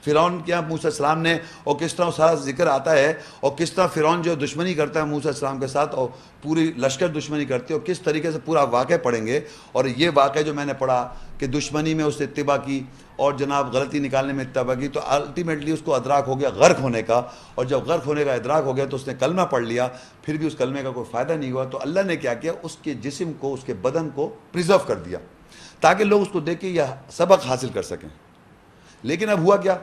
فرعون کیا موسیٰ علیہ السلام نے، اور کس طرح سارا ذکر آتا ہے، اور کس طرح فرعون جو دشمنی کرتا ہے موسیٰ علیہ السلام کے ساتھ، اور پوری لشکر دشمنی کرتی ہے، اور کس طریقے سے پورا واقعہ پڑھیں گے. اور یہ واقعہ جو میں نے پڑھا کہ دشمنی میں اس نے اتباع کی اور جناب غلطی نکالنے میں اتباع کی، تو الٹیمیٹلی اس کو ادراک ہو گیا غرق ہونے کا. اور جب غرق ہونے کا ادراک ہو گیا تو اس نے کلمہ پڑھ لیا، پھر بھی اس کلمے کا کوئی فائدہ نہیں ہوا. تو اللہ نے کیا کیا، اس کے جسم کو، اس کے بدن کو پریزرو کر دیا تاکہ لوگ اس کو دیکھ کے یہ سبق حاصل کر سکیں. لیکن اب ہوا کیا،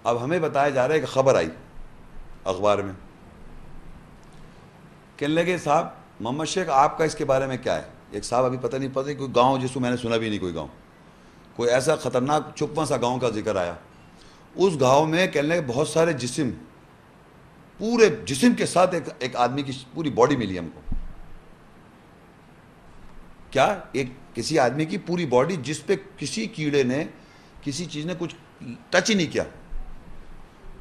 اب ہمیں بتایا جا رہا ہے کہ خبر آئی اخبار میں، کہنے لگے صاحب محمد شیخ آپ کا اس کے بارے میں کیا ہے. ایک صاحب ابھی پتہ نہیں کوئی گاؤں جس کو میں نے سنا بھی نہیں، کوئی گاؤں، کوئی ایسا خطرناک چھپواں سا گاؤں کا ذکر آیا. اس گاؤں میں کہنے لگے بہت سارے جسم، پورے جسم کے ساتھ ایک آدمی کی پوری باڈی ملی ہم کو. کیا؟ ایک کسی آدمی کی پوری باڈی جس پہ کسی کیڑے نے، کسی چیز نے کچھ ٹچ ہی نہیں کیا.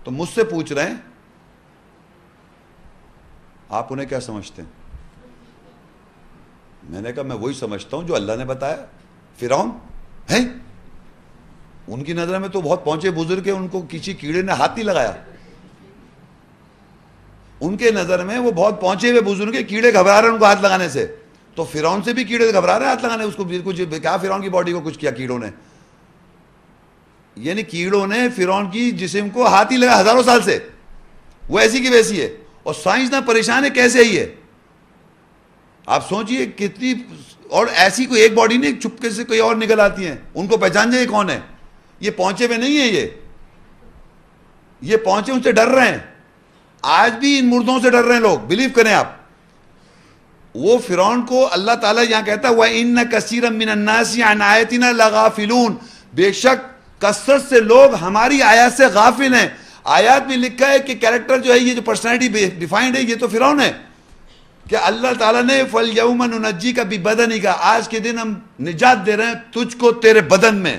تو مجھ سے پوچھ رہے ہیں آپ انہیں کیا سمجھتے ہیں؟ میں نے کہا میں وہی سمجھتا ہوں جو اللہ نے بتایا. فرعون ہیں، ان کی نظر میں تو بہت پہنچے بزرگ ہیں، ان کو کسی کیڑے نے ہاتھ نہیں لگایا. ان کے نظر میں وہ بہت پہنچے ہوئے بزرگ ہیں، کیڑے گھبرا رہے ہیں ان کو ہاتھ لگانے سے. تو فرعون سے بھی کیڑے گھبرا رہے ہیں ہاتھ لگانے، اس کو کچھ کیا فرعون کی باڈی کو کچھ کیا کیڑوں نے؟ یعنی کیڑوں نے فرعون کی جسم کو ہاتھ ہی لگا ہزاروں سال سے، وہ ایسی کی ویسی ہے. اور سائنسداں پریشان ہے کیسے ہی ہے. آپ سوچئے کتنی، اور ایسی کوئی ایک باڈی نہیں، چپکے سے کوئی اور نکل آتی ہیں، ان کو پہچان جائے کون ہے. یہ پہنچے ہوئے نہیں ہیں، یہ پہنچے ان سے ڈر رہے ہیں. آج بھی ان مردوں سے ڈر رہے ہیں لوگ، بلیو کریں آپ. وہ فرعون کو اللہ تعالیٰ یہاں کہتا ہے وَإِنَّ كَثِيرًا مِّنَ النَّاسِ عَنْ آيَاتِنَا لَغَافِلُونَ، بے شک کثرت سے لوگ ہماری آیات سے غافل ہیں. آیات میں لکھا ہے کہ کیریکٹر جو ہے، یہ جو پرسنالٹی ڈیفائنڈ ہے، یہ تو فرعون ہے. کہ اللہ تعالیٰ نے فَالْيَوْمَ نُنَجِّيكَ بِبَدَنِكَ، آج کے دن ہم نجات دے رہے ہیں تجھ کو تیرے بدن میں،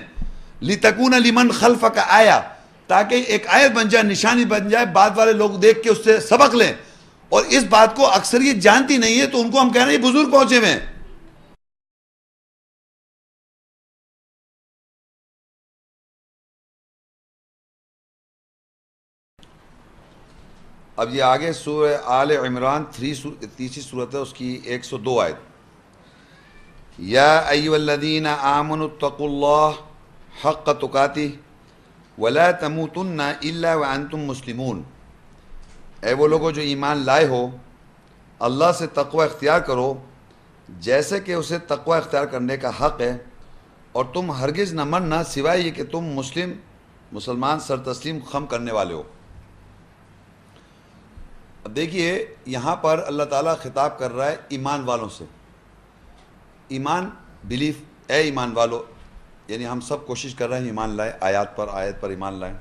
لِتَكُونَ لِمَنْ خَلْفَكَ آیَةً، تاکہ ایک آیت بن جائے، نشانی بن جائے، بعد والے لوگ دیکھ کے اس سے سبق لیں. اور اس بات کو اکثریت جانتی نہیں ہے، تو ان کو ہم کہہ رہے ہیں یہ بزرگ پہنچے ہوئے ہیں. اب یہ آگے سورہ آل عمران تیسری صورت ہے، اس کی 102 آیت. یا ایھا الذین آمنوا اتقوا اللہ حق تقاتہ ولا تموتن الا وانتم مسلمون. اے وہ لوگوں جو ایمان لائے ہو، اللہ سے تقوی اختیار کرو جیسے کہ اسے تقوی اختیار کرنے کا حق ہے، اور تم ہرگز نہ مرنا سوائے یہ کہ تم مسلمان سر تسلیم خم کرنے والے ہو. اب دیکھیے یہاں پر اللہ تعالیٰ خطاب کر رہا ہے ایمان والوں سے. ایمان، بلیف، اے ایمان والو، یعنی ہم سب کوشش کر رہے ہیں ایمان لائیں، آیت پر ایمان لائیں.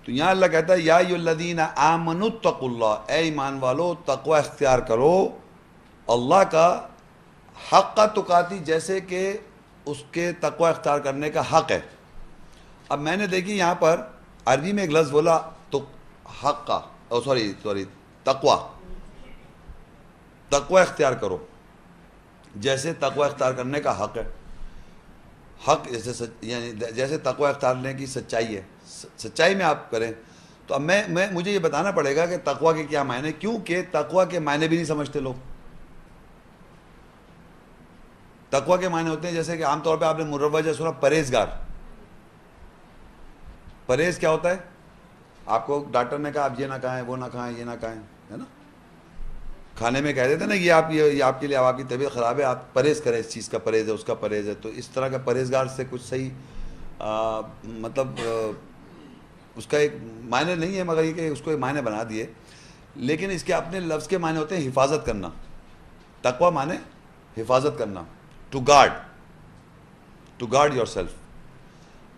تو یہاں اللہ کہتا ہے یا ایھا الذین آمنوا اتقوا اللہ، اے ایمان والو تقوی اختیار کرو اللہ کا، حق تقاتی، جیسے کہ اس کے تقوی اختیار کرنے کا حق ہے. اب میں نے دیکھی یہاں پر عربی میں ایک لفظ بولا تو حق کا، تقوی اختیار کرو جیسے تقوی اختیار کرنے کا حق ہے. حق یعنی جیسے تقوی اختیار کرنے کی سچائی ہے، سچائی میں آپ کریں. تو اب مجھے یہ بتانا پڑے گا کہ تقوی کے کیا معنی، کیونکہ تقوی کے معنی بھی نہیں سمجھتے لوگ. تقوی کے معنی ہوتے ہیں جیسے کہ عام طور پہ آپ نے مروجہ سنا پرہیزگار. پرہیز کیا ہوتا ہے؟ آپ کو ڈاکٹر نے کہا آپ یہ نہ کھائیں، وہ نہ کھائیں، یہ نہ کھائیں، ہے نا. کھانے میں کہہ دیتے نا کہ یہ آپ کے لیے، آپ کی طبیعت خراب ہے، آپ پرہیز کریں، اس چیز کا پرہیز ہے، اس کا پرہیز ہے. تو اس طرح کا پرہیزگار سے کچھ صحیح مطلب اس کا ایک معنی نہیں ہے، مگر یہ کہ اس کو ایک معنی بنا دیے. لیکن اس کے اپنے لفظ کے معنی ہوتے ہیں حفاظت کرنا. تقوی معنی حفاظت کرنا، ٹو گارڈ یور سیلف.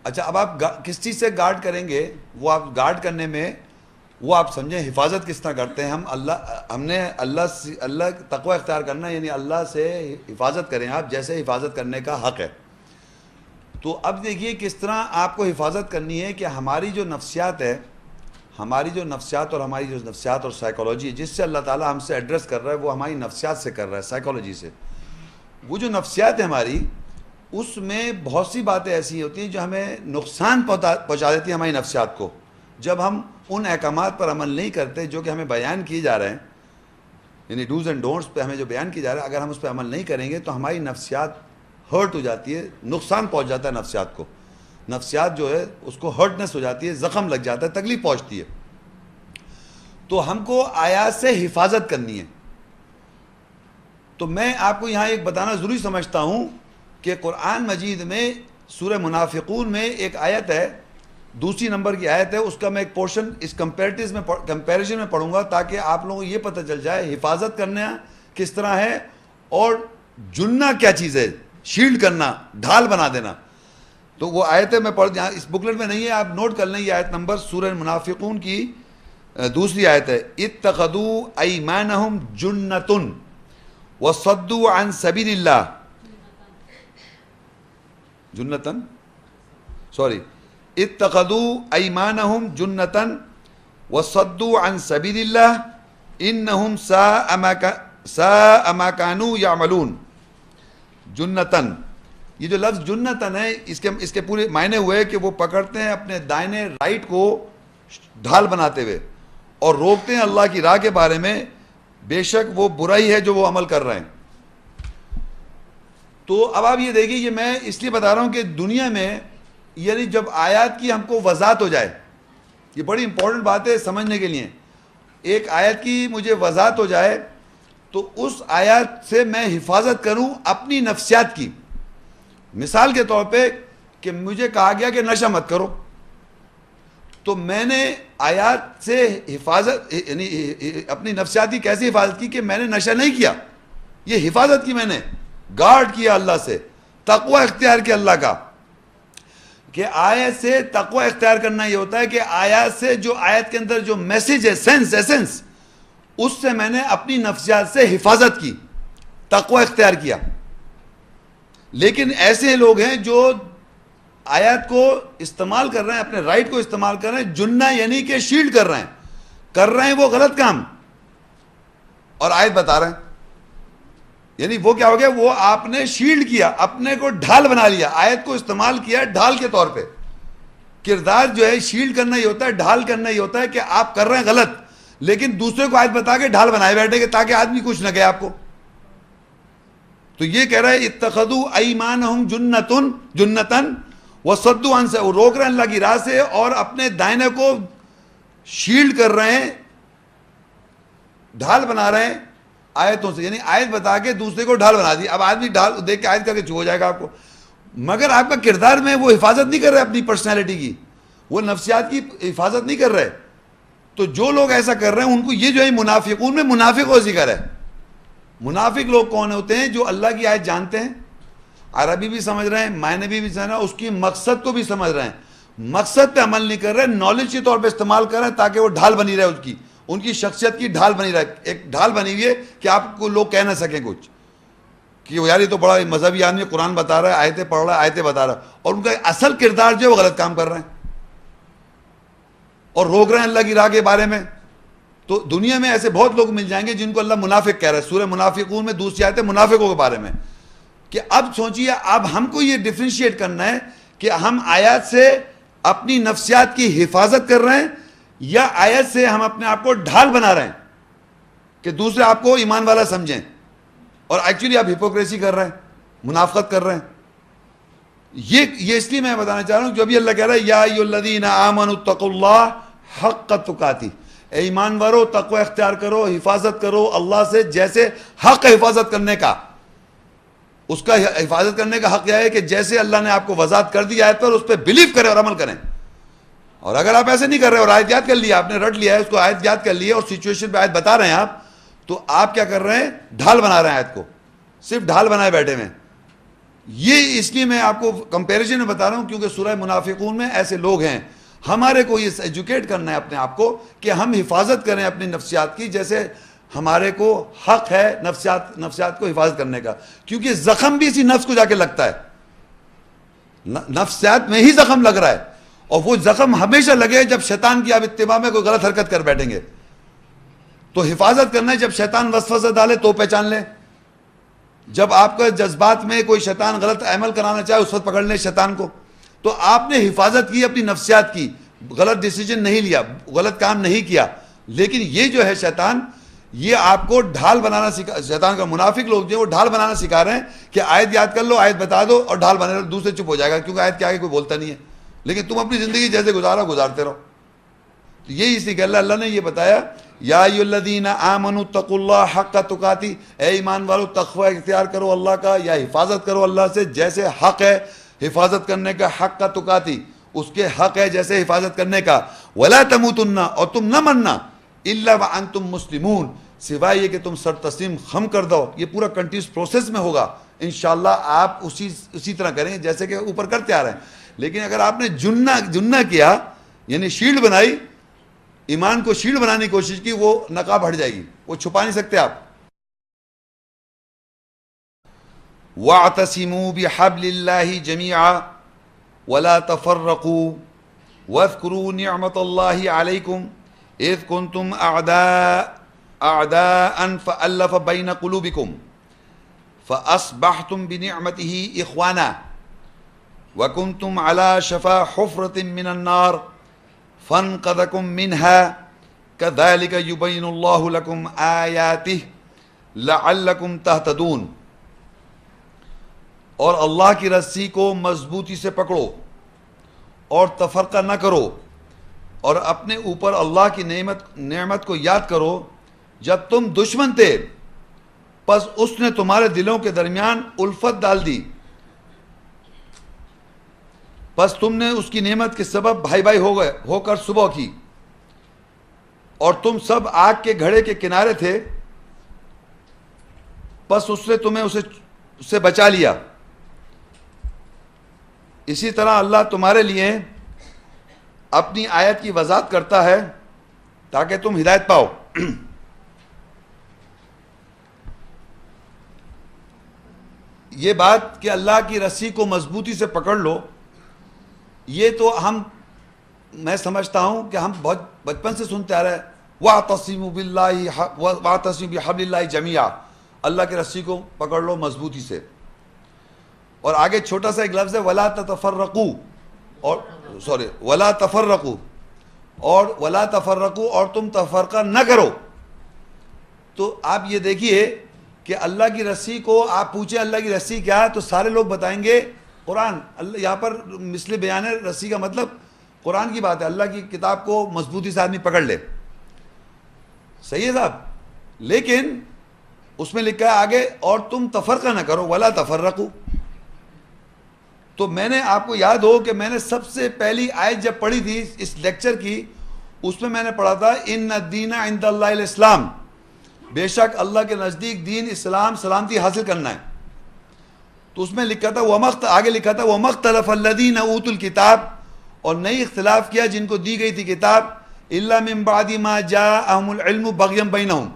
اچھا اب آپ کس چیز سے گارڈ کریں گے؟ وہ آپ گارڈ کرنے میں وہ آپ سمجھیں حفاظت کس طرح کرتے ہیں. ہم نے اللہ تقوی اختیار کرنا، یعنی اللہ سے حفاظت کریں آپ جیسے حفاظت کرنے کا حق ہے. تو اب دیکھیے کس طرح آپ کو حفاظت کرنی ہے کہ ہماری جو نفسیات ہے، ہماری جو نفسیات اور سائیکالوجی جس سے اللہ تعالیٰ ہم سے ایڈریس کر رہا ہے، وہ ہماری نفسیات سے کر رہا ہے، سائیکالوجی سے. وہ جو نفسیات ہے ہماری، اس میں بہت سی باتیں ایسی ہوتی ہیں جو ہمیں نقصان پہنچا دیتی ہیں ہماری نفسیات کو. جب ہم ان احکامات پر عمل نہیں کرتے جو کہ ہمیں بیان کیے جا رہے ہیں, یعنی ڈوز اینڈ ڈونٹس پہ ہمیں جو بیان کیا جا رہا ہے, اگر ہم اس پہ عمل نہیں کریں گے تو ہماری نفسیات ہرٹ ہو جاتی ہے, نقصان پہنچ جاتا ہے نفسیات کو. نفسیات جو ہے اس کو ہرٹنس ہو جاتی ہے, زخم لگ جاتا ہے, تکلیف پہنچتی ہے. تو ہم کو آیات سے حفاظت کرنی ہے. تو میں آپ کو یہاں ایک بتانا ضروری سمجھتا ہوں کہ قرآن مجید میں سورہ منافقون میں ایک آیت ہے, دوسری نمبر کی آیت ہے, اس کا میں ایک پورشن اس کمپیریزن میں پڑھوں گا تاکہ آپ لوگوں کو یہ پتہ چل جائے حفاظت کرنا کس طرح ہے اور جننا کیا چیز ہے, شیلڈ کرنا, ڈھال بنا دینا. تو وہ آیت ہے, میں پڑھ یہاں اس بکلیٹ میں نہیں ہے, آپ نوٹ کر لیں. یہ آیت نمبر سورہ منافقون کی دوسری آیت ہے. اتخذوا ایمانہم جنۃ وصدوا عن سبیل اللہ. جنتن سوری اتخذوا ایمانہم جنۃ وصدوا عن سبیل اللہ انہم ساء ما کانوا یعملون. جنتن, یہ جو لفظ جنتن ہے اس کے پورے معنی ہوئے کہ وہ پکڑتے ہیں اپنے دائنے رائٹ کو ڈھال بناتے ہوئے اور روکتے ہیں اللہ کی راہ کے بارے میں, بے شک وہ برائی ہے جو وہ عمل کر رہے ہیں. تو اب آپ یہ دیکھیے, یہ میں اس لیے بتا رہا ہوں کہ دنیا میں یعنی جب آیات کی ہم کو وضاحت ہو جائے, یہ بڑی امپورٹنٹ بات ہے سمجھنے کے لیے, ایک آیت کی مجھے وضاحت ہو جائے تو اس آیات سے میں حفاظت کروں اپنی نفسیات کی. مثال کے طور پہ کہ مجھے کہا گیا کہ نشہ مت کرو, تو میں نے آیات سے حفاظت یعنی اپنی نفسیات کی کیسے حفاظت کی کہ میں نے نشہ نہیں کیا, یہ حفاظت کی, میں نے گارڈ کیا اللہ سے, تقوی اختیار کیا اللہ کا. کہ آیت سے تقوی اختیار کرنا یہ ہوتا ہے کہ آیات سے جو آیت کے اندر جو میسیج ہے, سینس ایسنس, اس سے میں نے اپنی نفسیات سے حفاظت کی, تقوی اختیار کیا. لیکن ایسے لوگ ہیں جو آیات کو استعمال کر رہے ہیں, اپنے رائٹ کو استعمال کر رہے ہیں, جننا یعنی کہ شیلڈ کر رہے ہیں وہ غلط کام, اور آیت بتا رہے ہیں. یعنی وہ کیا ہو گیا, وہ آپ نے شیلڈ کیا, اپنے کو ڈھال بنا لیا, آیت کو استعمال کیا ڈھال کے طور پہ. کردار جو ہے شیلڈ کرنا ہی ہوتا ہے, ڈھال کرنا ہی ہوتا ہے کہ آپ کر رہے ہیں غلط, لیکن دوسرے کو آیت بتا کے ڈھال بنائے بیٹھے گے تاکہ آدمی کچھ نہ کہے آپ کو. تو یہ کہہ رہا ہے اتخذوا ایمانہم جنۃ وصدوا عن, وہ روک رہے ہیں اللہ کی راہ سے اور اپنے دائنے کو شیلڈ کر رہے ہیں, ڈھال بنا رہے ہیں آیتوں سے. یعنی آیت بتا کے دوسرے کو ڈھال بنا دی. اب آدمی ڈھال دیکھ کے آیت کر کے چپ ہو جائے گا آپ کو, مگر آپ کا کردار میں وہ حفاظت نہیں کر رہے اپنی پرسنالٹی کی, وہ نفسیات کی حفاظت نہیں کر رہے. تو جو لوگ ایسا کر رہے ہیں ان کو یہ جو ہے منافقون میں منافق ہو ذکر ہے. منافق لوگ کون ہوتے ہیں؟ جو اللہ کی آیت جانتے ہیں, عربی بھی سمجھ رہے ہیں, معنی بھی سمجھ رہے ہیں, اس کی مقصد کو بھی سمجھ رہے ہیں, مقصد پہ عمل نہیں کر رہے, نالج کے طور پہ استعمال کر رہے ہیں تاکہ وہ ڈھال بنی رہے, ان کی شخصیت کی ڈھال بنی رہے. ایک ڈھال بنی ہوئی ہے کہ آپ کو لوگ کہہ نہ سکیں کچھ کہ یار یہ تو بڑا مذہبی آدمی, قرآن بتا رہا ہے, آیتیں پڑھ رہا ہے, آیتیں بتا رہا ہے, اور ان کا اصل کردار جو ہے وہ غلط کام کر رہے ہیں اور روک رہے ہیں اللہ کی راہ کے بارے میں. تو دنیا میں ایسے بہت لوگ مل جائیں گے جن کو اللہ منافق کہہ رہا ہے. سورہ منافقون میں دوسری آیت ہے منافقوں کے بارے میں. کہ اب سوچئے, اب ہم کو یہ ڈیفرینشیٹ کرنا ہے کہ ہم آیات سے اپنی نفسیات کی حفاظت کر رہے ہیں یا آیت سے ہم اپنے آپ کو ڈھال بنا رہے ہیں کہ دوسرے آپ کو ایمان والا سمجھیں, اور ایکچولی آپ ہپوکریسی کر رہے ہیں, منافقت کر رہے ہیں. یہ اس لیے میں بتانا چاہ رہا ہوں, جو بھی اللہ کہہ رہا ہے یا ایھا الذین آمنوا اتقوا اللہ حق تقاتہ, اے ایمان والو تقوی اختیار کرو, حفاظت کرو اللہ سے جیسے حق حفاظت کرنے کا. اس کا حفاظت کرنے کا حق یہ ہے کہ جیسے اللہ نے آپ کو وضاحت کر دی آیت پر, اس پہ بلیو کریں اور عمل کریں. اور اگر آپ ایسے نہیں کر رہے اور آیت یاد کر لیا, آپ نے رٹ لیا ہے اس کو, آیت یاد کر لی ہے اور سچویشن پہ آیت بتا رہے ہیں آپ, تو آپ کیا کر رہے ہیں؟ ڈھال بنا رہے ہیں آیت کو, صرف ڈھال بنائے بیٹھے ہوئے. یہ اس لیے میں آپ کو کمپیریزن میں بتا رہا ہوں کیونکہ سورہ منافقون میں ایسے لوگ ہیں. ہمارے کو یہ ایجوکیٹ کرنا ہے اپنے آپ کو کہ ہم حفاظت کریں اپنی نفسیات کی, جیسے ہمارے کو حق ہے نفسیات کو حفاظت کرنے کا, کیونکہ زخم بھی اسی نفس کو جا کے لگتا ہے. نفسیات میں ہی زخم لگ رہا ہے, اور وہ زخم ہمیشہ لگے جب شیطان کی آپ اتباع میں کوئی غلط حرکت کر بیٹھیں گے. تو حفاظت کرنا ہے, جب شیطان وسوسہ ڈالے تو پہچان لیں جب آپ کا جذبات میں کوئی شیطان غلط عمل کرانا چاہے اس وقت پکڑ لیں شیطان کو. تو آپ نے حفاظت کی اپنی نفسیات کی, غلط ڈیسیجن نہیں لیا, غلط کام نہیں کیا. لیکن یہ جو ہے شیطان, یہ آپ کو ڈھال بنانا سکھا, شیطان کا منافق لوگ جو وہ ڈھال بنانا سکھا رہے ہیں کہ آیت یاد کر لو, آیت بتا دو اور ڈھال بنا لو, دوسرے چپ ہو جائے گا کیونکہ آیت کے آگے کوئی بولتا نہیں ہے. لیکن تم اپنی زندگی جیسے گزارتے رہو. تو یہی اسی کہ اللہ نے یہ بتایا, یا ایھا الذین آمنوا اتقوا اللہ حق تقاتی, اے ایمان والو تقوی اختیار کرو اللہ کا, یا حفاظت کرو اللہ سے جیسے حق ہے حفاظت کرنے کا, حق کا تقاتی اس کے حق ہے جیسے حفاظت کرنے کا. ولا تموتن, اور تم نہ مرنا, الا وانتم مسلمون, سوائے یہ کہ تم سر تسلیم خم کر دو. یہ پورا کنٹینیوس پروسیس میں ہوگا انشاءاللہ, آپ اسی طرح کریں جیسے کہ اوپر کرتے آ رہے ہیں. لیکن اگر آپ نے جنہ کیا, یعنی شیلڈ بنائی, ایمان کو شیلڈ بنانے کی کوشش کی, وہ نقاب ہٹ جائے گی, وہ چھپا نہیں سکتے آپ. وَاعْتَصِمُوا بِحَبْلِ اللَّهِ جَمِيعًا وَلَا تَفَرَّقُوا وَاذْكُرُوا نِعْمَةَ اللَّهِ عَلَيْكُمْ إِذْ كُنْتُمْ أَعْدَاءً فَأَلَّفَ بَيْنَ قُلُوبِكُمْ فَأَصْبَحْتُمْ بِنِعْمَتِهِ إِخْوَانًا وَكُنْتُمْ عَلَى شَفَا حُفْرَةٍ مِّنَ النَّارِ فَانْقَذَكُمْ مِنْهَا كَذَلِكَ يُبَيِّنُ اللَّهُ لَكُمْ آيَاتِهِ لَعَلَّكُمْ تَهْتَدُونَ. اور اللہ کی رسی کو مضبوطی سے پکڑو اور تفرقہ نہ کرو, اور اپنے اوپر اللہ کی نعمت کو یاد کرو جب تم دشمن تھے, پس اس نے تمہارے دلوں کے درمیان الفت ڈال دی, پس تم نے اس کی نعمت کے سبب بھائی بھائی ہو کر صبح کی, اور تم سب آگ کے گھڑے کے کنارے تھے, پس اس نے تمہیں اس سے بچا لیا. اسی طرح اللہ تمہارے لیے اپنی آیت کی وضاحت کرتا ہے تاکہ تم ہدایت پاؤ. یہ بات کہ اللہ کی رسی کو مضبوطی سے پکڑ لو, یہ تو میں سمجھتا ہوں کہ ہم بہت بچپن سے سنتے آ رہے ہیں, وَاعْتَصِمُوا بِاللَّهِ وَاعْتَصِمُوا بِحَبْلِ اللَّهِ جَمِيعًا, اللہ کی رسی کو پکڑ لو مضبوطی سے. اور آگے چھوٹا سا ایک لفظ ہے وَلَا تَتَفَرَّقُوا, اور وَلَا تَفَرَّقُوا, اور وَلَا تَفَرَّقُوا, اور تم تفرقہ نہ کرو. تو آپ یہ دیکھیے کہ اللہ کی رسی کو آپ پوچھیں اللہ کی رسی کیا, تو سارے لوگ بتائیں گے قرآن. اللہ یہاں پر مثل بیان ہے, رسی کا مطلب قرآن کی بات ہے, اللہ کی کتاب کو مضبوطی سے آدمی پکڑ لے. صحیح ہے صاحب, لیکن اس میں لکھا ہے آگے اور تم تفرقہ نہ کرو, ولا تفرقوا. تو میں نے آپ کو یاد ہو کہ میں نے سب سے پہلی آیت جب پڑھی تھی اس لیکچر کی, اس میں نے پڑھا تھا ان الدین عند اللہ الاسلام, بے شک اللہ کے نزدیک دین اسلام سلامتی حاصل کرنا ہے. تو اس میں لکھا تھا آگے لکھا تھا وَمَا اخْتَلَفَ الَّذِينَ أُوتُوا الْكِتَابَ, اور نہیں اختلاف کیا جن کو دی گئی تھی کتاب, إِلَّا مِن بَعْدِ مَا جَاءَهُمُ الْعِلْمُ بَغْيًا بَيْنَهُمْ,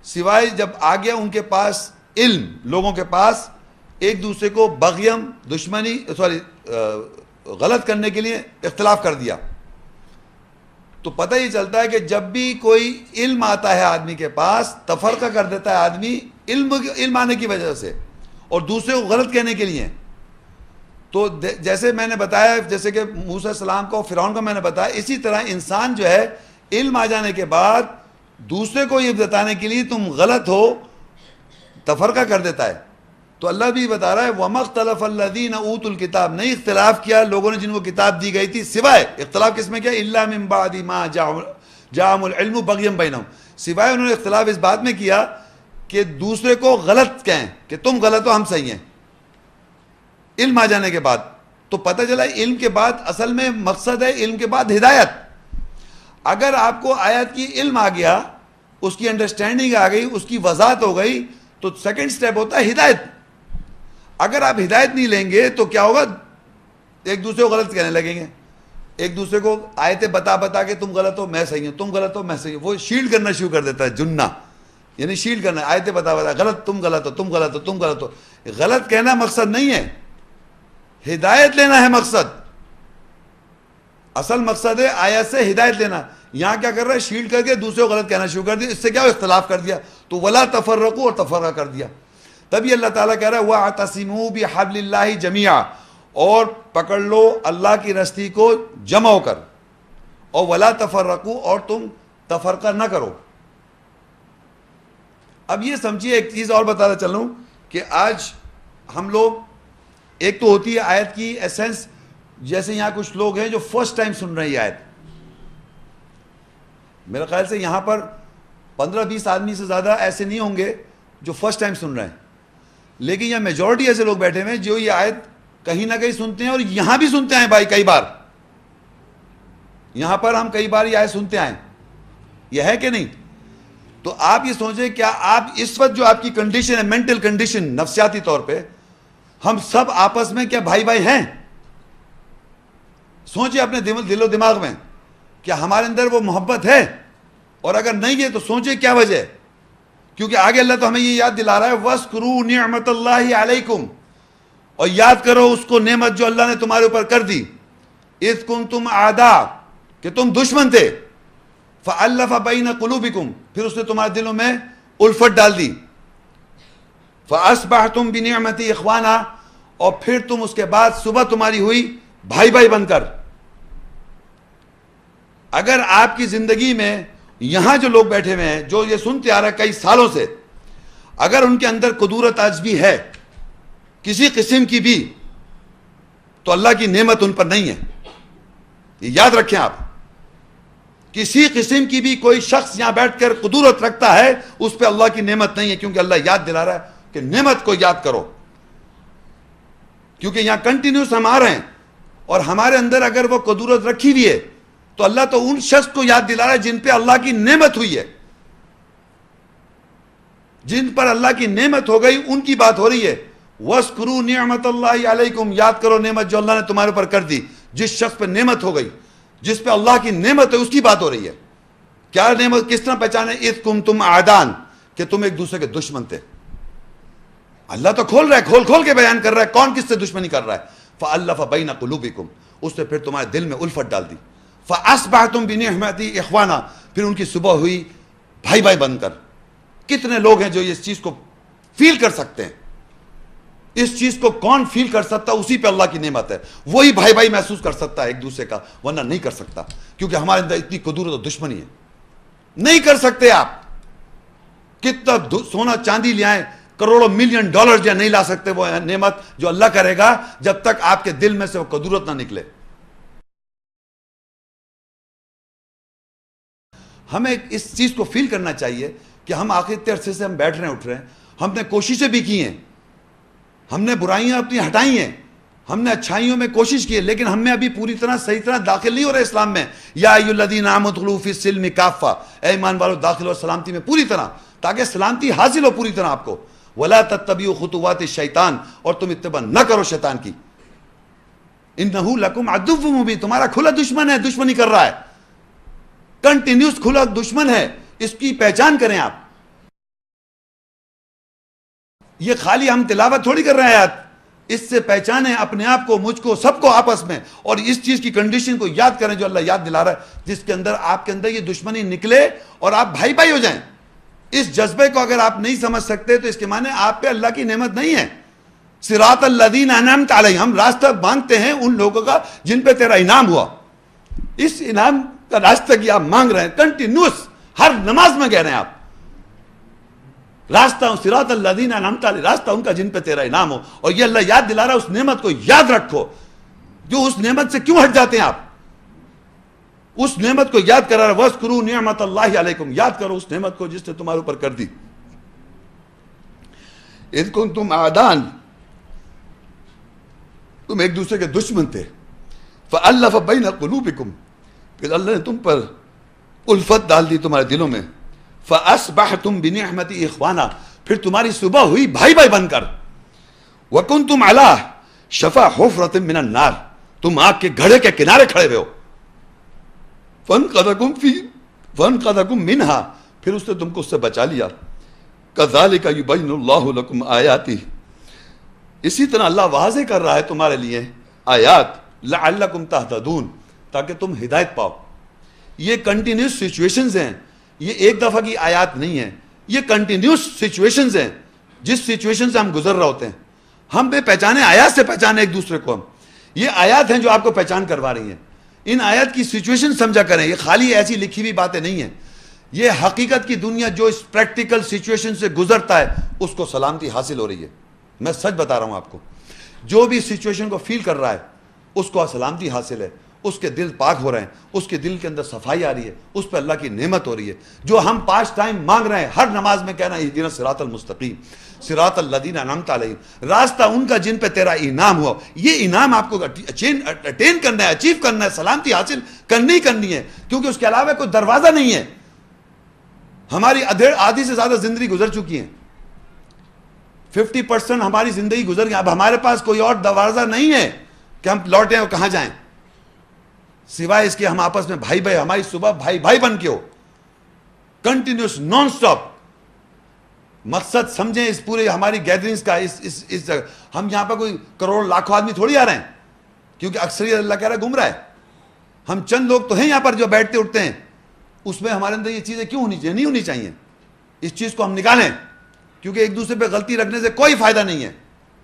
سوائے جب آ گیا ان کے پاس علم, لوگوں کے پاس ایک دوسرے کو بغیم دشمنی غلط کرنے کے لیے اختلاف کر دیا. تو پتہ یہ چلتا ہے کہ جب بھی کوئی علم آتا ہے آدمی کے پاس, تفرقہ کر دیتا ہے آدمی علم آنے کی وجہ سے اور دوسرے کو غلط کہنے کے لیے. تو جیسے میں نے بتایا, جیسے کہ موسیٰ علیہ السلام کو فرعون کو میں نے بتایا, اسی طرح انسان جو ہے علم آ جانے کے بعد دوسرے کو یہ بتانے کے لیے تم غلط ہو تفرقہ کر دیتا ہے. تو اللہ بھی بتا رہا ہے وَمَا اخْتَلَفَ الَّذِينَ أُوتُوا الْكِتَابَ, نہیں اختلاف کیا لوگوں نے جن کو کتاب دی گئی تھی, سوائے اختلاف کس میں کیا, إِلَّا مِن بَعْدِ مَا جَاءَهُمُ الْعِلْمُ بَغْيًا بَيْنَهُمْ, سوائے انہوں نے اختلاف اس بات میں کیا کہ دوسرے کو غلط کہیں کہ تم غلط ہو ہم صحیح ہیں, علم آ جانے کے بعد. تو پتہ چلا علم کے بعد اصل میں مقصد ہے علم کے بعد ہدایت. اگر آپ کو آیت کی علم آ گیا, اس کی انڈرسٹینڈنگ آ گئی, اس کی وضاحت ہو گئی, تو سیکنڈ سٹیپ ہوتا ہے ہدایت. اگر آپ ہدایت نہیں لیں گے تو کیا ہوگا, ایک دوسرے کو غلط کہنے لگیں گے, ایک دوسرے کو آیتیں بتا کے تم غلط ہو میں صحیح ہوں, تم غلط ہو میں صحیح ہوں. وہ شیلڈ کرنا شروع کر دیتا ہے, جننا یعنی شیلڈ کرنا, آیتیں بتا غلط, تم غلط ہو تم غلط ہو تم غلط ہو. غلط کہنا مقصد نہیں ہے, ہدایت لینا ہے مقصد. اصل مقصد ہے آیت سے ہدایت لینا. یہاں کیا کر رہا ہے, شیلڈ کر کے دوسرے کو غلط کہنا شروع کر دیا, اس سے کیا اختلاف کر دیا, تو ولا تفرقوا اور تفرقہ کر دیا. تبھی اللہ تعالیٰ کہہ رہا ہے وَاعْتَصِمُوا بِحَبْلِ اللَّهِ جَمِيعًا، اور پکڑ لو اللہ کی رسی کو جمع ہو کر، اور وَلَا تَفَرَّقُوا، اور تم تفرقہ نہ کرو۔ اب یہ سمجھیے، ایک چیز اور بتاتا چلوں کہ آج ہم لوگ، ایک تو ہوتی ہے آیت کی ایسنس، جیسے یہاں کچھ لوگ ہیں جو فرسٹ ٹائم سن رہے ہیں یہ آیت، میرے خیال سے یہاں پر 15-20 آدمی سے زیادہ ایسے نہیں ہوں گے جو فرسٹ ٹائم سن رہے ہیں، لیکن یہاں میجورٹی ایسے لوگ بیٹھے ہوئے ہیں جو یہ آیت کہیں نہ کہیں سنتے ہیں، اور یہاں بھی سنتے ہیں بھائی، کئی بار یہاں پر ہم کئی بار یہ آیت سنتے آئے، یہ ہے کہ نہیں؟ تو آپ یہ سوچیں، کیا آپ اس وقت جو آپ کی کنڈیشن ہے، مینٹل کنڈیشن، نفسیاتی طور پہ ہم سب آپس میں کیا بھائی بھائی ہیں؟ سوچیں اپنے دل و دماغ میں، کیا ہمارے اندر وہ محبت ہے؟ اور اگر نہیں ہے تو سوچیں کیا وجہ ہے؟ کیونکہ آگے اللہ تو ہمیں یہ یاد دلا رہا ہے وَاذْكُرُوا نِعْمَةَ اللَّهِ عَلَيْكُمْ، اور یاد کرو اس کو نعمت جو اللہ نے تمہارے اوپر کر دی، اِذْ كُنْتُمْ أَعْدَاءَ، کہ تم دشمن تھے، فَأَلَّفَ بَيْنَ قُلُوبِكُمْ، پھر اس نے تمہارے دلوں میں الفت ڈال دی، فَأَصْبَحْتُمْ بِنِعْمَتِي إِخْوَانًا، اور پھر تم اس کے بعد صبح تمہاری ہوئی بھائی بھائی بن کر۔ اگر آپ کی زندگی میں یہاں جو لوگ بیٹھے ہوئے ہیں جو یہ سنتے آ رہے ہیں کئی سالوں سے، اگر ان کے اندر قدورت آج بھی ہے کسی قسم کی بھی، تو اللہ کی نعمت ان پر نہیں ہے، یہ یاد رکھیں آپ۔ کسی قسم کی بھی کوئی شخص یہاں بیٹھ کر قدورت رکھتا ہے، اس پہ اللہ کی نعمت نہیں ہے، کیونکہ اللہ یاد دلا رہا ہے کہ نعمت کو یاد کرو، کیونکہ یہاں کنٹینیوس ہم آ رہے ہیں، اور ہمارے اندر اگر وہ قدورت رکھی ہوئی ہے تو اللہ تو ان شخص کو یاد دلا رہا ہے جن پہ اللہ کی نعمت ہوئی ہے، جن پر اللہ کی نعمت ہو گئی ان کی بات ہو رہی ہے۔ وَاذْكُرُوا نِعْمَةَ اللَّهِ عَلَيْكُمْ، یاد کرو نعمت جو اللہ نے تمہارے اوپر کر دی، جس شخص پہ نعمت ہو گئی، جس پہ اللہ کی نعمت ہے، اس کی بات ہو رہی ہے۔ کیا نعمت، کس طرح پہچانے؟ اِذْ كُنْتُمْ أَعْدَاءً، کہ تم ایک دوسرے کے دشمن تھے۔ اللہ تو کھول رہا ہے، کھول کے بیان کر رہا ہے کون کس سے دشمنی کر رہا ہے۔ فَأَلَّفَ بَيْنَ قُلُوبِكُمْ، اس نے پھر تمہارے دل میں الفت ڈال دی۔ فَأَصْبَحْتُمْ بِنِعْمَتِي إِخْوَانًا، پھر ان کی صبح ہوئی بھائی بھائی بن کر۔ کتنے لوگ ہیں جو اس چیز کو فیل کر سکتے ہیں؟ اس چیز کو کون فیل کر سکتا؟ اسی پہ اللہ کی نعمت ہے، وہی بھائی بھائی محسوس کر سکتا ہے ایک دوسرے کا، ورنہ نہیں کر سکتا، کیونکہ ہمارے اندر اتنی قدرت و دشمنی ہے، نہیں کر سکتے۔ آپ کتنا سونا چاندی لے آئیں، کروڑوں ملین ڈالر جو نہیں لا سکتے وہ نعمت جو اللہ کرے گا، جب تک آپ کے دل میں سے وہ قدرت نہ نکلے۔ ہمیں اس چیز کو فیل کرنا چاہیے کہ ہم آخر اتنے عرصے سے ہم بیٹھ رہے ہیں، اٹھ رہے ہیں، ہم نے کوششیں بھی کی ہیں، ہم نے برائیاں اپنی ہٹائی ہیں، ہم نے اچھائیوں میں کوشش کی ہے، لیکن ہم میں ابھی پوری طرح صحیح طرح داخل نہیں ہو رہے اسلام میں۔ یا ایھا الذین آمنوا ادخلوا فی السلم کافہ، اے ایمان والو داخل ہو سلامتی میں پوری طرح، تاکہ سلامتی حاصل ہو پوری طرح آپ کو۔ ولا تتبعوا خطوات الشیطان، اور تم اتباع نہ کرو شیطان کی، انہ لکم عدو مبین، تمہارا کھلا دشمن ہے، دشمنی کر رہا ہے، کنٹینیوس کھلا دشمن ہے، اس کی پہچان کریں آپ۔ یہ خالی ہم تلاوت تھوڑی کر رہے ہیں آیات، اس سے پہچانیں اپنے آپ کو، مجھ کو، سب کو آپس میں، اور اس چیز کی کنڈیشن کو یاد کریں جو اللہ یاد دلا رہا ہے، جس کے اندر آپ کے اندر یہ دشمنی نکلے اور آپ بھائی بھائی ہو جائیں۔ اس جذبے کو اگر آپ نہیں سمجھ سکتے تو اس کے معنی آپ پہ اللہ کی نعمت نہیں ہے۔ صراط الذین انعمت علیہم، ہم راستہ مانگتے ہیں ان لوگوں کا جن پہ تیرا انعام ہوا، اس انعام کا راستہ کی آپ مانگ رہے ہیں، کنٹینیوس ہر نماز میں کہہ رہے ہیں آپ، راستہ صراط الذین انعمت علیہم، راستہ ان کا جن پہ تیرا انعام ہو۔ اور یہ اللہ یاد دلا رہا ہے، اس نعمت کو یاد رکھو، جو اس نعمت سے کیوں ہٹ جاتے ہیں آپ، اس نعمت کو یاد کرا رہا ہے۔ وَاذْكُرُوا نِعْمَةَ اللَّهِ عَلَيْكُمْ، یاد کرو اس نعمت کو جس نے تمہارے اوپر کر دی۔ اِذْ كُنْتُمْ أَعْدَاءً، تم ایک دوسرے کے دشمن تھے، فَأَلَّفَ بَيْنَ قُلُوبِكُمْ، پھر اللہ نے تم پر الفت ڈال دی تمہارے دلوں میں، فَأَصْبَحْتُمْ بِنِعْمَتِي إِخْوَانًا، پھر تمہاری صبح ہوئی بھائی بھائی بن کر، وَكُنْتُمْ عَلَىٰ شَفَا حُفْرَةٍ مِّنَ النَّارِ، تم آگ کے گڑھے کے کنارے کھڑے ہوئے ہو، فَانْقَذَكُمْ مِنْهَا، پھر اس نے تم کو اس سے بچا لیا۔ كَذَلِكَ يُبَيِّنُ اللَّهُ لَكُمْ آيَاتِهِ، اسی طرح اللہ واضح کر رہا ہے تمہارے لیے آیات، لَعَلَّكُمْ تَهْتَدُونَ، تاکہ تم ہدایت پاؤ۔ یہ کنٹینیوس سچویشنز ہیں، یہ ایک دفعہ کی آیات نہیں ہیں، یہ کنٹینیوس سچویشنز ہیں۔ جس سچویشن سے ہم گزر رہے ہوتے ہیں، ہم بے پہچانے آیات سے پہچانے ایک دوسرے کو. ہم یہ آیات ہیں جو آپ کو پہچان کروا رہی ہیں. ان آیات کی سچویشن سمجھا کریں. یہ خالی ایسی لکھی ہوئی باتیں نہیں ہیں، یہ حقیقت کی دنیا جو اس پریکٹیکل سچویشن سے گزرتا ہے اس کو سلامتی حاصل ہو رہی ہے. میں سچ بتا رہا ہوں آپ کو، جو بھی سچویشن کو فیل کر رہا ہے اس کو سلامتی حاصل ہے، اس کے دل پاک ہو رہے ہیں، اس کے دل کے اندر صفائی آ رہی ہے، اس پہ اللہ کی نعمت ہو رہی ہے. جو ہم 5 ٹائم مانگ رہے ہیں ہر نماز میں کہنا اہدنا الصراط المستقیم صراط الذین انعمت علیہم، راستہ ان کا جن پہ تیرا انعام ہوا. یہ انعام آپ کو اٹین کرنا ہے، اچیو کرنا ہے، سلامتی حاصل کرنی ہے، کیونکہ اس کے علاوہ کوئی دروازہ نہیں ہے. ہماری آدھی سے زیادہ زندگی گزر چکی ہے، 50% ہماری زندگی گزر گئی. اب ہمارے پاس کوئی اور دروازہ نہیں ہے کہ ہم لوٹیں اور کہاں جائیں، سوائے اس کے ہم آپس میں بھائی بھائی، ہماری صبح بھائی بھائی بن کے ہو، کنٹینیوس نان سٹاپ. مقصد سمجھیں اس پورے ہماری گیدرنگز کا. اس جگہ ہم یہاں پہ کوئی کروڑ لاکھوں آدمی تھوڑی آ رہے ہیں، کیونکہ اکثریت اللہ کہہ رہا ہے گم رہا ہے. ہم چند لوگ تو ہیں یہاں پر جو بیٹھتے اٹھتے ہیں. اس میں ہمارے اندر یہ چیزیں کیوں ہونی چاہیے؟ نہیں ہونی چاہیے. اس چیز کو ہم نکالیں، کیونکہ ایک دوسرے پہ غلطی رکھنے سے کوئی فائدہ نہیں ہے.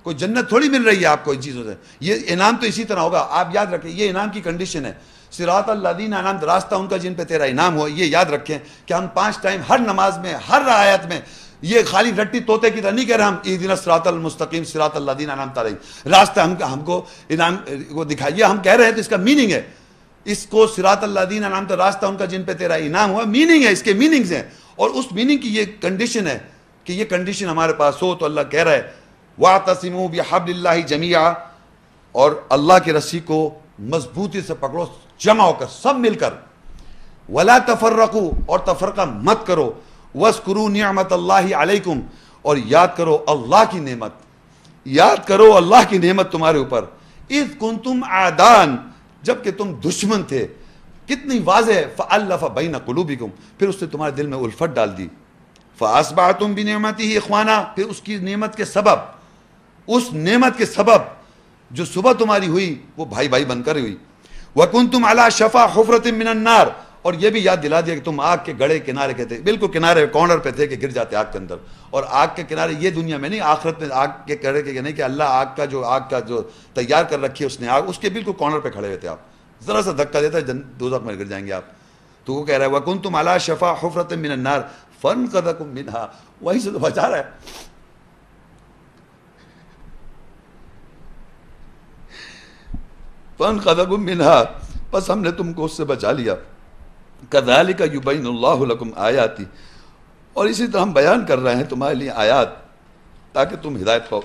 کوئی جنت تھوڑی مل رہی ہے آپ کو ان چیزوں سے. یہ انعام تو اسی طرح ہوگا. آپ یاد رکھیں یہ انعام کی کنڈیشن ہے. صراط الذین انعمت، راستہ ان کا جن پہ تیرا انعام ہو. یہ یاد رکھیں کہ ہم 5 ٹائم ہر نماز میں ہر آیت میں یہ خالی رٹی طوطے کی طرح نہیں کہہ رہے ہم اہدنا الصراط المستقیم صراط الذین انعمت علیہم، راستہ ہم کو انعام کو دکھائیے. ہم کہہ رہے ہیں تو اس کا میننگ ہے. اس کو صراط الذین انعمت، راستہ ان کا جن پہ تیرا انعام ہوا، میننگ ہے، اس کے میننگز ہیں. اور اس میننگ کی یہ کنڈیشن ہے کہ یہ کنڈیشن ہمارے پاس ہو تو اللہ کہہ رہا ہے وَاعْتَصِمُوا بِحَبْلِ اللَّهِ جَمِيعًا، اور اللہ کی رسی کو مضبوطی سے پکڑو، جمع ہو کر، سب مل کر. وَلَا تَفَرَّقُوا، اور تفرقہ مت کرو. وَاذْكُرُوا نِعْمَةَ اللَّهِ عَلَيْكُمْ، اور یاد کرو اللہ کی نعمت، یاد کرو اللہ کی نعمت تمہارے اوپر. اِذْ كُنْتُمْ أَعْدَاءً، جب کہ تم دشمن تھے. کتنی واضح ہے، فَأَلَّفَ بَيْنَ قُلُوبِكُمْ، پھر اس نے تمہارے دل میں الفت ڈال دی. فَأَصْبَحْتُمْ بِنِعْمَتِهِ إِخْوَانًا، پھر اس کی نعمت کے سبب، اس نعمت کے سبب جو صبح تمہاری ہوئی وہ بھائی بھائی بن کر ہوئی. وَكُنْتُمْ عَلَى شَفَا حُفْرَةٍ مِّنَ النَّارِ، اور یہ بھی یاد دلا دیا کہ تم آگ کے گڑھے کنارے کے تھے، بالکل کنارے کارنر پہ تھے کہ گر جاتے آگ کے اندر. اور آگ کے کنارے یہ دنیا میں نہیں، آخرت میں آگ کے گڑھے کے نہیں، کہ اللہ آگ کا جو تیار کر رکھی ہے اس نے آگ، اس کے بالکل کارنر پہ کھڑے ہوئے تھے. آپ ذرا سا دھکا دیتا ہے دوزخ میں گر جائیں گے آپ. تو وہ کہہ رہا ہے وَكُنْتُمْ عَلَى شَفَا حُفْرَةٍ مِّنَ النَّارِ فَانْقَذَكُم مِّنْهَا، وہیں سے تو بچا رہا ہے. فَانْقَذَكُم مِّنْهَا، بس ہم نے تم کو اس سے بچا لیا. كَذَلِكَ يُبَيِّنُ اللَّهُ لَكُمْ آيَاتِهِ، اور اسی طرح ہم بیان کر رہے ہیں تمہارے لیے آیات تاکہ تم ہدایت پاؤ.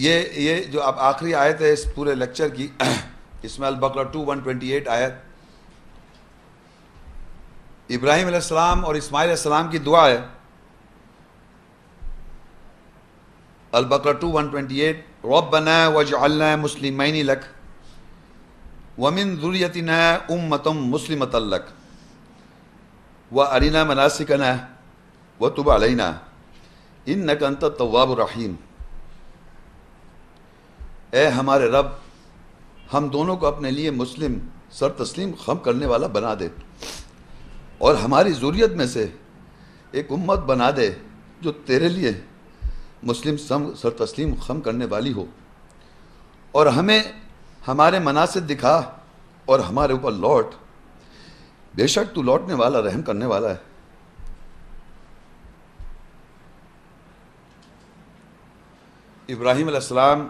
یہ جو اب آخری آیت ہے اس پورے لیکچر کی، اس میں البقرہ 2:128 آیت ابراہیم علیہ السلام اور اسماعیل علیہ السلام کی دعا ہے. البقرہ 2:128 ربنا واجعلنا مسلمین لک ومن ذریتنا امۃ مسلمۃ لک وارنا مناسکنا وتب علینا انک انت التواب الرحیم. اے ہمارے رب، ہم دونوں کو اپنے لیے مسلم سر تسلیم خم کرنے والا بنا دے، اور ہماری ذریت میں سے ایک امت بنا دے جو تیرے لیے مسلم سر تسلیم خم کرنے والی ہو، اور ہمیں ہمارے مناسب دکھا اور ہمارے اوپر لوٹ، بے شک تو لوٹنے والا رحم کرنے والا ہے. ابراہیم علیہ السلام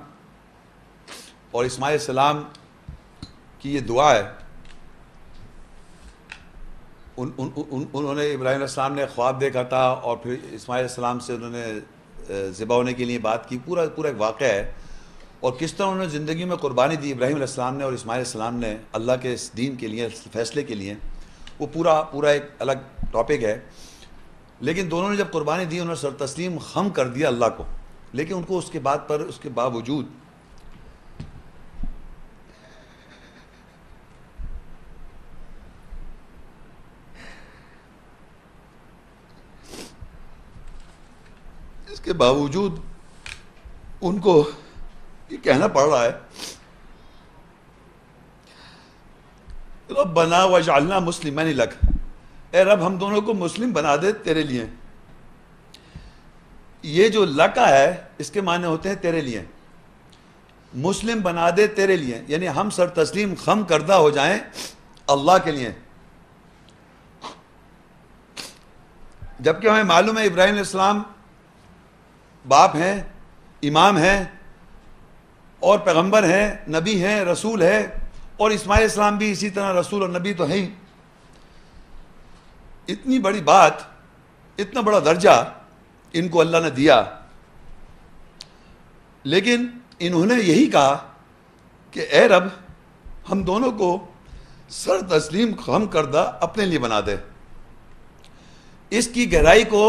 اور اسماعیل علیہ السلام کی یہ دعا ہے. انہوں نے ابراہیم علیہ السلام نے خواب دیکھا تھا اور پھر اسماعیل علیہ السلام سے انہوں نے ذبح ہونے کے لیے بات کی. پورا ایک واقعہ ہے، اور کس طرح انہوں نے زندگی میں قربانی دی ابراہیم علیہ السلام نے اور اسماعیل علیہ السلام نے اللہ کے اس دین کے لیے، فیصلے کے لیے. وہ پورا ایک الگ ٹاپک ہے. لیکن دونوں نے جب قربانی دی انہوں نے سر تسلیم خم کر دیا اللہ کو. لیکن ان کو اس کے باوجود ان کو یہ کہنا پڑ رہا ہے ربنا واجعلنا مسلمین لک، اے رب ہم دونوں کو مسلم بنا دے تیرے لیے. یہ جو لکا ہے اس کے معنی ہوتے ہیں تیرے لیے. مسلم بنا دے تیرے لیے یعنی ہم سر تسلیم خم کردہ ہو جائیں اللہ کے لیے. جبکہ ہمیں معلوم ہے ابراہیم علیہ السلام باپ ہیں، امام ہیں اور پیغمبر ہیں، نبی ہیں، رسول ہے، اور اسماعیل علیہ السلام بھی اسی طرح رسول اور نبی تو ہیں ہی. اتنی بڑی بات، اتنا بڑا درجہ ان کو اللہ نے دیا، لیکن انہوں نے یہی کہا کہ اے رب ہم دونوں کو سر تسلیم خم کردہ اپنے لیے بنا دے. اس کی گہرائی کو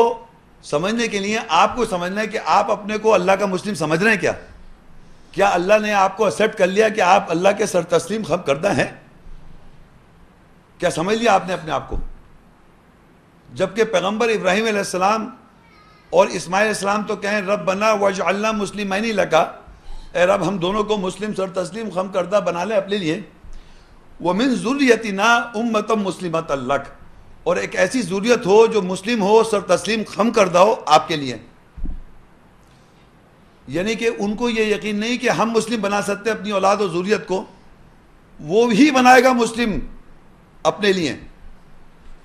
سمجھنے کے لیے آپ کو سمجھنا ہے کہ آپ اپنے کو اللہ کا مسلم سمجھ رہے ہیں کیا اللہ نے آپ کو ایکسیپٹ کر لیا کہ آپ اللہ کے سر تسلیم خم کردہ ہیں؟ کیا سمجھ لیا آپ نے اپنے آپ کو؟ جبکہ پیغمبر ابراہیم علیہ السلام اور اسماعیل علیہ السلام تو کہیں ربنا واجعلنا مسلمین لک، اے رب ہم دونوں کو مسلم سر تسلیم خم کردہ بنا لے اپنے لیے. ومن ذریتنا امۃ مسلمۃ لک، اور ایک ایسی ذریت ہو جو مسلم ہو، سر تسلیم خم کردہ ہو آپ کے لیے. یعنی کہ ان کو یہ یقین نہیں کہ ہم مسلم بنا سکتے اپنی اولاد و ذریت کو، وہ ہی بنائے گا مسلم اپنے لیے.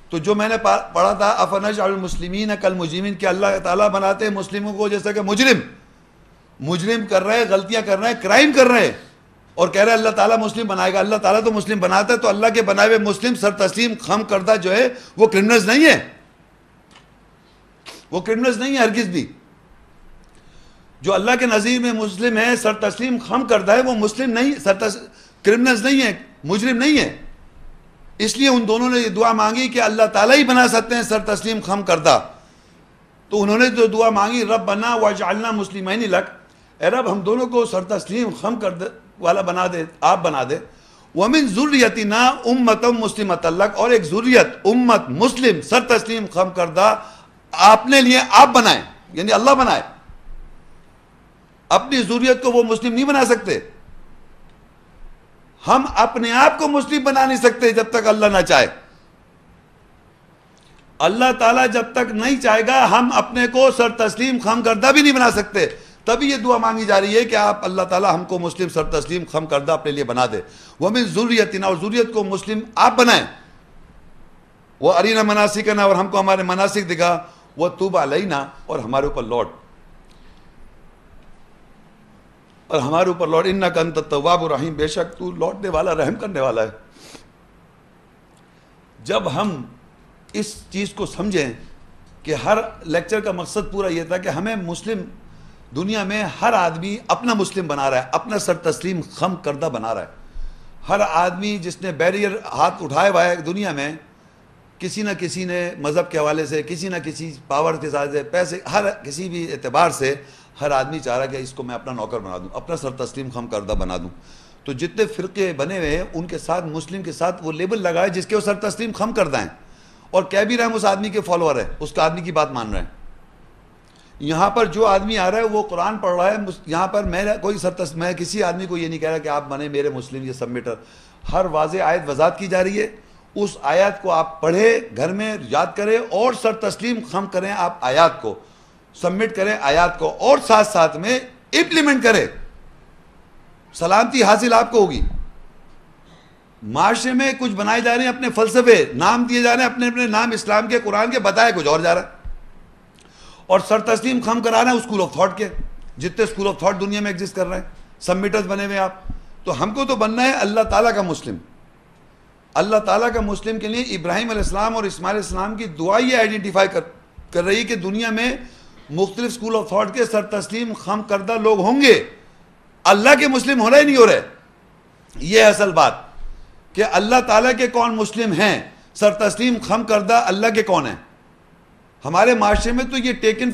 تو جو میں نے پڑھا تھا افنجعل المسلمین کالمجرمین، کہ اللہ تعالیٰ بناتے ہیں مسلموں کو جیسا کہ مجرم کر رہے ہیں، غلطیاں کر رہے ہیں، کرائم کر رہے ہیں، اور کہہ رہے ہیں اللہ تعالیٰ مسلم بنائے گا. اللہ تعالیٰ تو مسلم بناتا ہے، تو اللہ کے بنائے ہوئے مسلم سر تسلیم خم کردہ جو ہے وہ کرمنلز نہیں ہے، وہ کرمنلز نہیں ہے ہرگز بھی. جو اللہ کے نظیر میں مسلم ہے، سر تسلیم خم کردہ ہے، وہ مسلم نہیں، کرمنلز نہیں ہے، مجرم نہیں ہے. اس لیے ان دونوں نے یہ دعا مانگی کہ اللہ تعالیٰ ہی بنا سکتے ہیں سر تسلیم خم کردہ. تو انہوں نے جو دعا مانگی ربنا واجعلنا مسلمین لک، اے رب ہم دونوں کو سر تسلیم خم کردہ والا بنا دے، آپ بنا دے. ومن ذریتنا امۃ مسلمۃ لک، اور ایک ذریت امت مسلم سر تسلیم خم کردہ اپنے لیے آپ بنائیں، یعنی اللہ بنائے. اپنی ذریت کو وہ مسلم نہیں بنا سکتے. ہم اپنے آپ کو مسلم بنا نہیں سکتے جب تک اللہ نہ چاہے. اللہ تعالیٰ جب تک نہیں چاہے گا ہم اپنے کو سر تسلیم خم کردہ بھی نہیں بنا سکتے. تبھی یہ دعا مانگی جا رہی ہے کہ آپ اللہ تعالیٰ ہم کو مسلم سر تسلیم خم کردہ اپنے لیے بنا دے. وَمِن ذُرِّيَّتِنَا، اور ذریت کو مسلم آپ بنائیں. وَأَرِنَا مَنَاسِكَنَا، اور ہم کو ہمارے مناسک دکھا. وَتُوبْ عَلَيْنَا، اور ہمارے اوپر لوٹ، اور ہمارے اوپر لوٹ. اِنَّكَ أَنْتَ التَّوَّابُ الرَّحِيمُ، بے شک تو لوٹنے والا رحم کرنے والا ہے. جب ہم اس چیز کو سمجھیں کہ ہر لیکچر کا مقصد پورا یہ تھا کہ ہمیں مسلم دنیا میں ہر آدمی اپنا مسلم بنا رہا ہے، اپنا سر تسلیم خم کردہ بنا رہا ہے. ہر آدمی جس نے بیریئر ہاتھ اٹھائے ہوا ہے دنیا میں، کسی نہ کسی نے مذہب کے حوالے سے، کسی نہ کسی پاور کے ساتھ، پیسے، ہر کسی بھی اعتبار سے ہر آدمی چاہ رہا ہے کہ اس کو میں اپنا نوکر بنا دوں، اپنا سر تسلیم خم کردہ بنا دوں. تو جتنے فرقے بنے ہوئے ہیں ان کے ساتھ مسلم کے ساتھ وہ لیبل لگائے جس کے وہ سر تسلیم خم کردہ ہیں، اور کہہ بھی رہے ہیں اس آدمی کے فالوور ہے، اس کا آدمی کی بات مان رہے ہیں. یہاں پر جو آدمی آ رہا ہے وہ قرآن پڑھ رہا ہے. یہاں پر میں کسی آدمی کو یہ نہیں کہہ رہا کہ آپ بنے میرے مسلم یہ سبمیٹر. ہر واضح آیت وضاحت کی جا رہی ہے، اس آیات کو آپ پڑھیں، گھر میں یاد کریں اور سر تسلیم خم کریں، آپ آیات کو سبمٹ کریں، آیات کو، اور ساتھ ساتھ میں امپلیمنٹ کریں. سلامتی حاصل آپ کو ہوگی. معاشرے میں کچھ بنائے جا رہے ہیں اپنے فلسفے، نام دیے جا رہے ہیں اپنے اپنے نام، اسلام کے، قرآن کے، بتائے کچھ اور جا رہا ہے، اور سر تسلیم خم کرا رہے ہیں اسکول آف تھاٹ کے. جتنے اسکول آف تھاٹ دنیا میں ایگزسٹ کر رہے ہیں، سبمیٹرز بنے ہوئے آپ. تو ہم کو تو بننا ہے اللہ تعالیٰ کا مسلم. اللہ تعالیٰ کا مسلم کے لیے ابراہیم علیہ السلام اور اسماعیل علیہ السلام کی دعا یہ آئیڈینٹیفائی کر رہی ہے کہ دنیا میں مختلف اسکول آف تھاٹ کے سر تسلیم خم کردہ لوگ ہوں گے، اللہ کے مسلم ہو رہے نہیں ہو رہے. یہ اصل بات کہ اللہ تعالیٰ کے کون مسلم ہیں، سر تسلیم خم کردہ اللہ کے کون ہیں. ہمارے معاشرے میں تو یہ ٹیکن